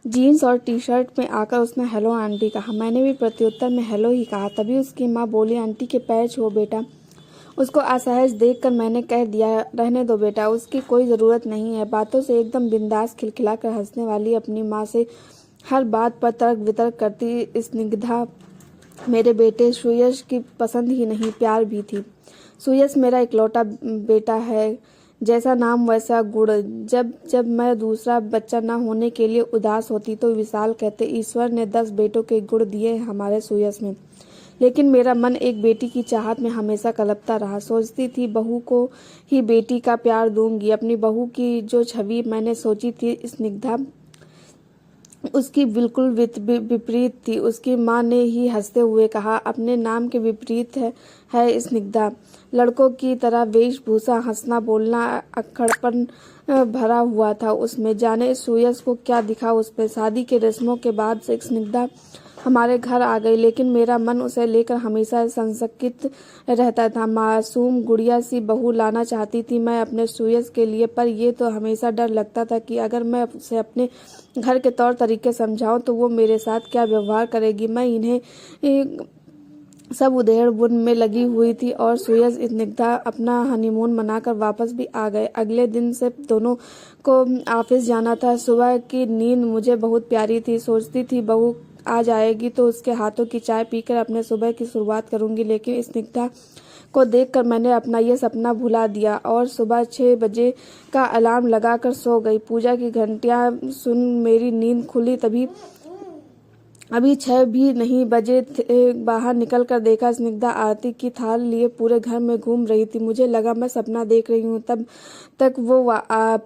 Jeans और T shirt में आकर उसने हेलो आंटी कहा। मैंने भी प्रत्युत्तर में हेलो ही कहा। तभी उसकी माँ बोली, आंटी के पैर छुओ बेटा। उसको असहज देखकर मैंने कह दिया, रहने दो बेटा, उसकी कोई ज़रूरत नहीं है। बातों से एकदम बिंदास खिलखिला कर हंसने वाली अपनी माँ से हर बात पर तर्क वितर्क करती स्निग्धा मेरे बेटे सुयश की पसंद ही नहीं, प्यार भी थी। सुयश मेरा इकलौता बेटा है, जैसा नाम वैसा गुण। जब जब मैं दूसरा बच्चा न होने के लिए उदास होती तो विशाल कहते, ईश्वर ने 10 बेटों के गुण दिए हमारे सुयश में। लेकिन मेरा मन एक बेटी की चाहत में हमेशा कलपता रहा। सोचती थी बहू को ही बेटी का प्यार दूंगी। अपनी बहू की जो छवि मैंने सोची थी स्निग्धा उसकी बिल्कुल विपरीत थी। उसकी माँ ने ही हंसते हुए कहा, अपने नाम के विपरीत है स्निग्धा। लड़कों की तरह वेशभूषा, हंसना बोलना, अक्खड़पन भरा हुआ था उसमें। जाने सुयश को क्या दिखा उसमें। शादी के रस्मों के बाद से स्निग्धा हमारे घर आ गई, लेकिन मेरा मन उसे लेकर हमेशा संशयित रहता था। मासूम गुड़िया सी बहू लाना चाहती थी मैं अपने सुयश के लिए, पर यह तो हमेशा डर लगता था कि अगर मैं उसे अपने घर के तौर तरीके समझाऊं तो वो मेरे साथ क्या व्यवहार करेगी। मैं इन्हें सब उधेड़-बुन में लगी हुई थी और सुयश स्निग्धा अपना हनीमून मनाकर वापस भी आ गए। अगले दिन से दोनों को ऑफिस जाना था। सुबह की नींद मुझे बहुत प्यारी थी। सोचती थी बहू आ जाएगी तो उसके हाथों की चाय पीकर अपने सुबह की शुरुआत करूंगी, लेकिन स्निग्धा को देखकर मैंने अपना यह सपना भुला दिया और सुबह 6 बजे का अलार्म लगाकर सो गई। पूजा की घंटियां सुन मेरी नींद खुली। तभी अभी 6 भी नहीं बजे थे। बाहर निकलकर देखा स्निग्धा आरती की थाल लिए पूरे घर में घूम रही थी। मुझे लगा मैं सपना देख रही हूँ। तब तक वो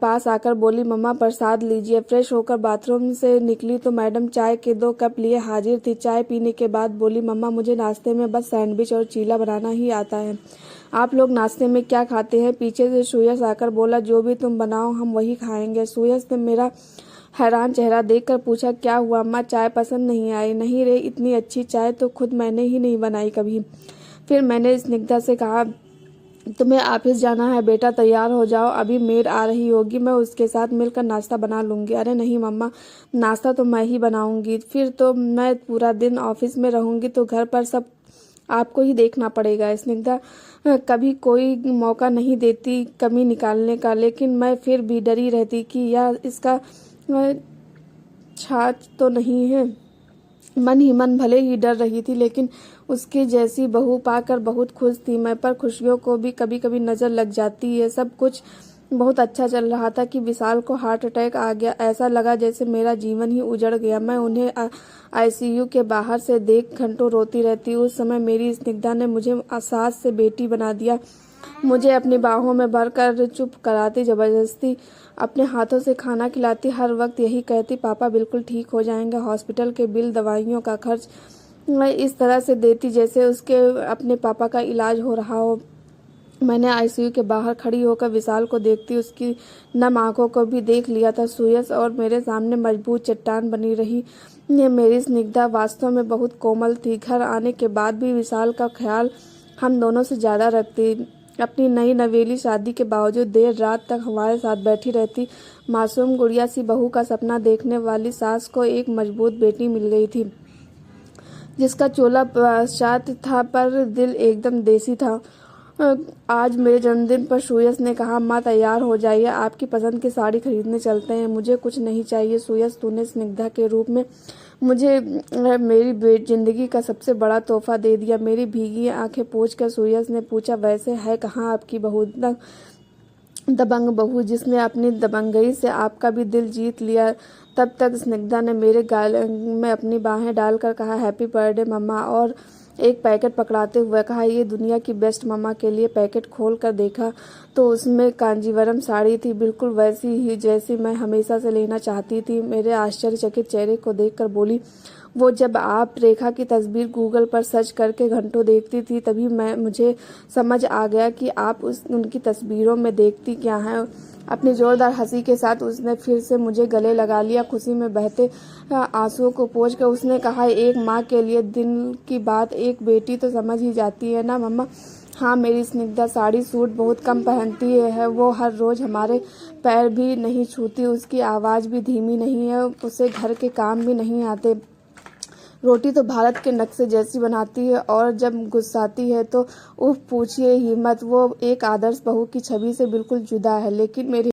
पास आकर बोली, मम्मा प्रसाद लीजिए। फ्रेश होकर बाथरूम से निकली तो मैडम चाय के 2 कप लिए हाजिर थी। चाय पीने के बाद बोली, मम्मा मुझे नाश्ते में बस सैंडविच और चीला बनाना ही आता है। आप लोग नाश्ते में क्या खाते हैं? पीछे से सुयश आकर बोला, जो भी तुम बनाओ हम वही खाएंगे। सुयश ने मेरा हैरान चेहरा देखकर पूछा, क्या हुआ अम्मा, चाय पसंद नहीं आई? नहीं रे, इतनी अच्छी चाय तो खुद मैंने ही नहीं बनाई कभी। फिर मैंने स्निग्धा से कहा, तुम्हें ऑफिस जाना है बेटा, तैयार हो जाओ, अभी मेड आ रही होगी, मैं उसके साथ मिलकर नाश्ता बना लूंगी। अरे नहीं मम्मा, नाश्ता तो मैं ही बनाऊंगी। फिर तो मैं पूरा दिन ऑफिस में रहूंगी तो घर पर सब आपको ही देखना पड़ेगा। स्निग्धा कभी कोई मौका नहीं देती कमी निकालने का, लेकिन मैं फिर भी डरी रहती कि यह इसका छाछ तो नहीं है। मन ही मन भले ही डर रही थी, लेकिन उसकी जैसी बहू पाकर बहुत खुश थी मैं। पर खुशियों को भी कभी कभी नजर लग जाती है। सब कुछ बहुत अच्छा चल रहा था कि विशाल को हार्ट अटैक आ गया। ऐसा लगा जैसे मेरा जीवन ही उजड़ गया। मैं उन्हें आईसीयू के बाहर से देख घंटों रोती रहती। उस समय मेरी स्निग्धा ने मुझे सास से बेटी बना दिया। मुझे अपनी बाहों में भरकर चुप कराती, जबरदस्ती अपने हाथों से खाना खिलाती, हर वक्त यही कहती, पापा बिल्कुल ठीक हो जाएंगे। हॉस्पिटल के बिल, दवाइयों का खर्च मैं इस तरह से देती जैसे उसके अपने पापा का इलाज हो रहा हो। मैंने आईसीयू के बाहर खड़ी होकर विशाल को देखती उसकी नम आंखों को भी देख लिया था। सुयश और मेरे सामने मजबूत चट्टान बनी रही। मेरी स्निग्धा वास्तव में बहुत कोमल थी। घर आने के बाद भी विशाल का ख्याल हम दोनों से ज्यादा रखती। अपनी नई नवेली शादी के बावजूद देर रात तक हमारे साथ बैठी रहती। मासूम गुड़िया सी बहू का सपना देखने वाली सास को एक मजबूत बेटी मिल गई थी, जिसका चोला पाश्चात्य था पर दिल एकदम देसी था। आज मेरे जन्मदिन पर सुयश ने कहा, माँ तैयार हो जाइए, आपकी पसंद की साड़ी खरीदने चलते हैं। मुझे कुछ नहीं चाहिए सुयश, तूने स्निग्धा के रूप में मुझे मेरी जिंदगी का सबसे बड़ा तोहफा दे दिया। मेरी भीगी आंखें पोंछकर सुयश ने पूछा, वैसे है कहाँ आपकी बहू, दबंग बहू जिसने अपनी दबंगई से आपका भी दिल जीत लिया? तब तक स्निग्धा ने मेरे गाल में अपनी बाहें डालकर कहा, हैप्पी बर्थडे मम्मा, और एक पैकेट पकड़ाते हुए कहा, ये दुनिया की बेस्ट मम्मा के लिए। पैकेट खोल कर देखा तो उसमें कांजीवरम साड़ी थी, बिल्कुल वैसी ही जैसी मैं हमेशा से लेना चाहती थी। मेरे आश्चर्यचकित चेहरे को देखकर बोली, वो जब आप रेखा की तस्वीर गूगल पर सर्च करके घंटों देखती थी तभी मुझे समझ आ गया कि आप उनकी तस्वीरों में देखती क्या है। अपनी जोरदार हंसी के साथ उसने फिर से मुझे गले लगा लिया। खुशी में बहते आंसुओं को पोंछकर उसने कहा, एक माँ के लिए दिल की बात एक बेटी तो समझ ही जाती है ना मम्मा। हाँ, मेरी स्निग्धा साड़ी सूट बहुत कम पहनती है। वो हर रोज हमारे पैर भी नहीं छूती, उसकी आवाज़ भी धीमी नहीं है, उसे घर के काम भी नहीं आते। रोटी तो भारत के नक्शे जैसी बनाती है और जब गुस्साती है तो उफ पूछिए ही मत। वो एक आदर्श बहू की छवि से बिल्कुल जुदा है। लेकिन मेरी